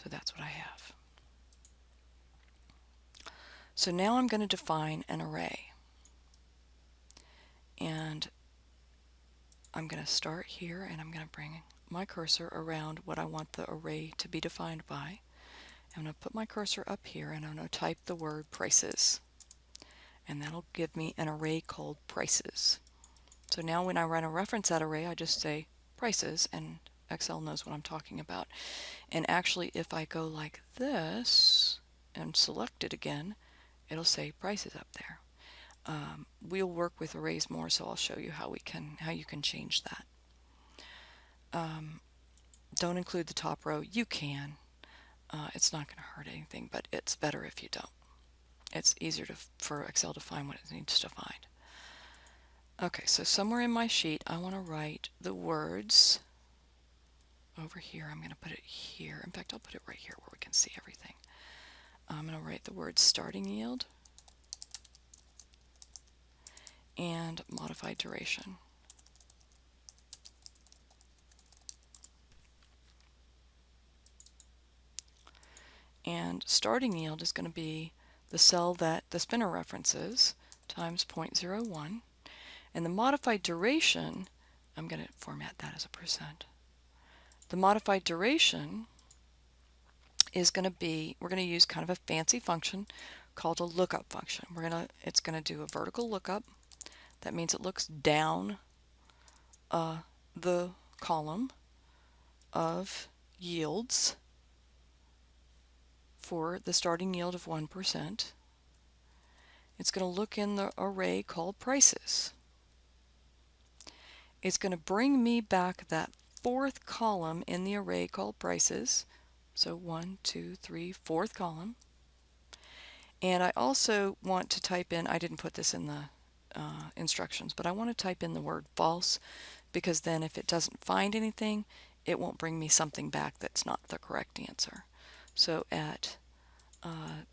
So that's what I have. So now I'm going to define an array. And I'm going to start here, and I'm going to bring my cursor around what I want the array to be defined by. I'm going to put my cursor up here, and I'm going to type the word prices. And that'll give me an array called prices. So now when I run a reference that array, I just say prices, and Excel knows what I'm talking about. And actually, if I go like this and select it again, it'll say prices up there. We'll work with arrays more, so I'll show you how you can change that. Don't include the top row. You can. It's not going to hurt anything, but it's better if you don't. It's easier for Excel to find what it needs to find. Okay, so somewhere in my sheet, I want to write the words over here. I'm going to put it here. In fact, I'll put it right here where we can see everything. I'm going to write the words starting yield and modified duration. And starting yield is going to be the cell that the spinner references times 0.01. And the modified duration, I'm going to format that as a %. The modified duration is going to be, we're going to use kind of a fancy function called a lookup function. It's going to do a vertical lookup. That means it looks down the column of yields for the starting yield of 1%. It's going to look in the array called prices. It's going to bring me back that fourth column in the array called prices. So 1, 2, 3, fourth column. And I also want to type in, I didn't put this in the instructions, but I want to type in the word false, because then if it doesn't find anything, it won't bring me something back that's not the correct answer. So at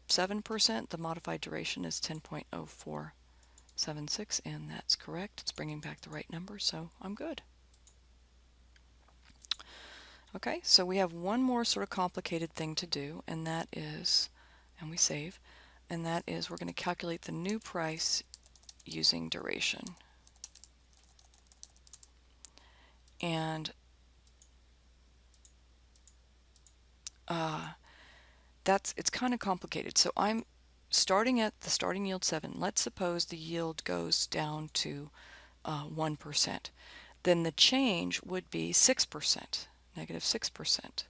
7%, the modified duration is 10.0476, and that's correct. It's bringing back the right number, so I'm good. Okay, so we have one more sort of complicated thing to do, and that is, and we save, and that is we're going to calculate the new price using duration. And it's kind of complicated. So I'm starting at the starting yield 7. Let's suppose the yield goes down to 1%. Then the change would be 6%, negative 6%.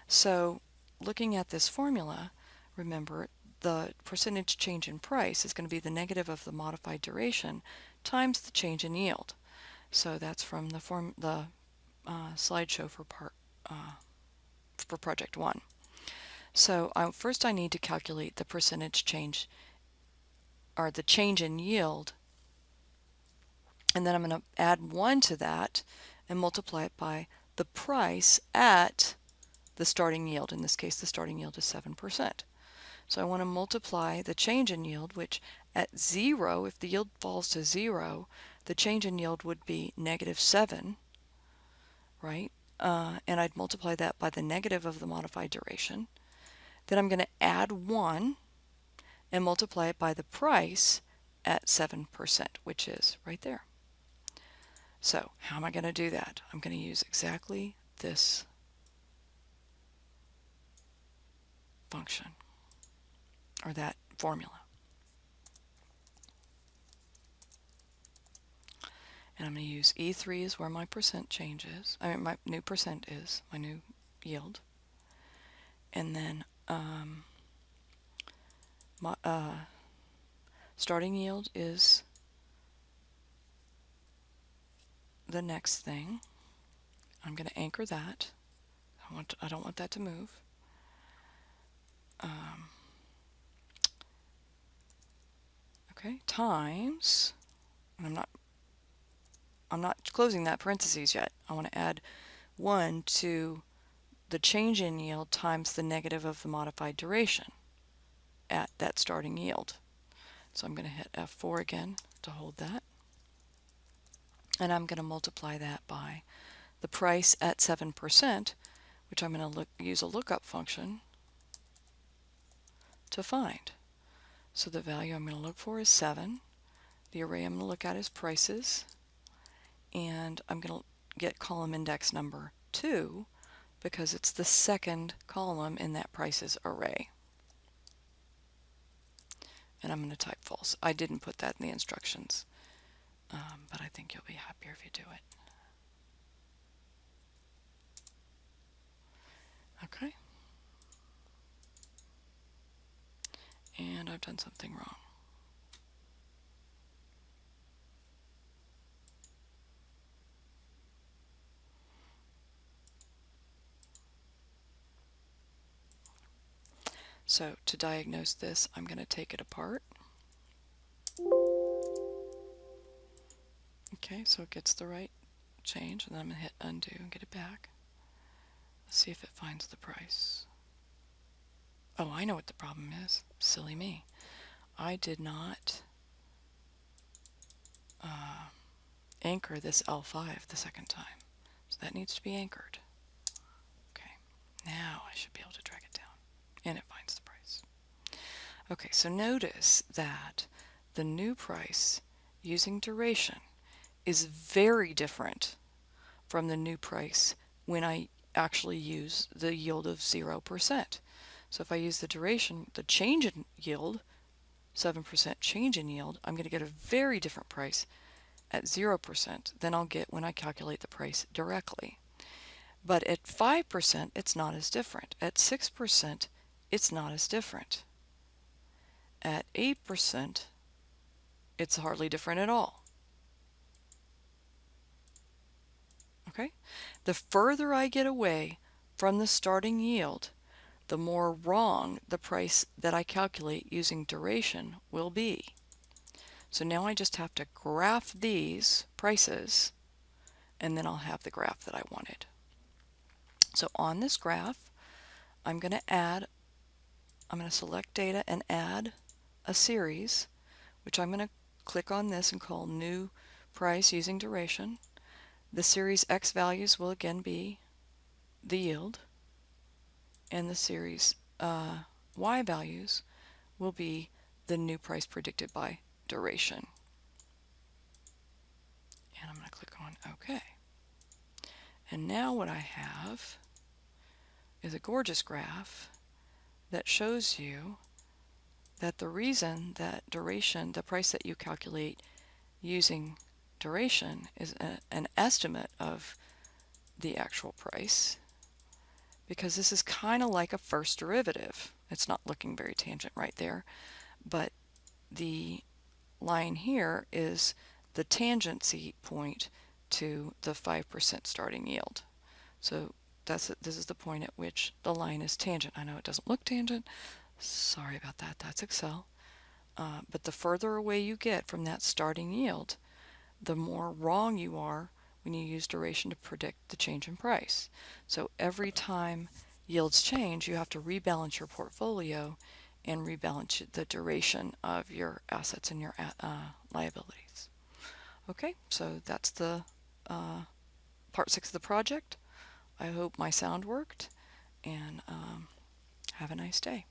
So looking at this formula, remember the percentage change in price is going to be the negative of the modified duration times the change in yield. So that's from the slideshow for project 1. So first I need to calculate the percentage change, or the change in yield, and then I'm going to add 1 to that and multiply it by the price at the starting yield. In this case, the starting yield is 7%. So I want to multiply the change in yield, which at 0, if the yield falls to 0, the change in yield would be negative 7, right? And I'd multiply that by the negative of the modified duration. Then I'm going to add 1 and multiply it by the price at 7%, which is right there. So how am I going to do that? I'm going to use exactly this function, or that formula. And I'm going to use E3 is where my percent change is. I mean, my new percent is, my new yield. And then starting yield is the next thing. I'm going to anchor that. I don't want that to move. Okay, times, and I'm not closing that parentheses yet. I want to add 1 to the change in yield times the negative of the modified duration at that starting yield. So I'm going to hit F4 again to hold that. And I'm going to multiply that by the price at 7%, which I'm going to use a lookup function to find. So the value I'm going to look for is 7. The array I'm going to look at is prices, and I'm going to get column index number 2 because it's the second column in that prices array. And I'm going to type false. I didn't put that in the instructions, but I think you'll be happier if you do it. Okay. And I've done something wrong. So to diagnose this, I'm going to take it apart. Okay, so it gets the right change, and then I'm going to hit undo and get it back. Let's see if it finds the price. Oh, I know what the problem is. Silly me. I did not anchor this L5 the second time. So that needs to be anchored. Okay, now I should be able to drag it down, and it finds the price. Okay, so notice that the new price using duration is very different from the new price when I actually use the yield of 0%. So if I use the duration, the change in yield, 7% change in yield, I'm going to get a very different price at 0% than I'll get when I calculate the price directly. But at 5%, it's not as different. At 6%, it's not as different. At 8%, it's hardly different at all. Okay? The further I get away from the starting yield, the more wrong the price that I calculate using duration will be. So now I just have to graph these prices, and then I'll have the graph that I wanted. So on this graph, I'm going to select data and add a series, which I'm going to click on this and call new price using duration. The series X values will again be the yield, and the series Y values will be the new price predicted by duration. And I'm going to click on OK. And now what I have is a gorgeous graph that shows you that the reason that duration, the price that you calculate using duration, is an estimate of the actual price, because this is kind of like a first derivative. It's not looking very tangent right there, but the line here is the tangency point to the 5% starting yield. So this is the point at which the line is tangent. I know it doesn't look tangent. Sorry about that. That's Excel. But the further away you get from that starting yield, the more wrong you are when you use duration to predict the change in price. So every time yields change, you have to rebalance your portfolio and rebalance the duration of your assets and your liabilities. Okay, so that's the part 6 of the project. I hope my sound worked, and have a nice day.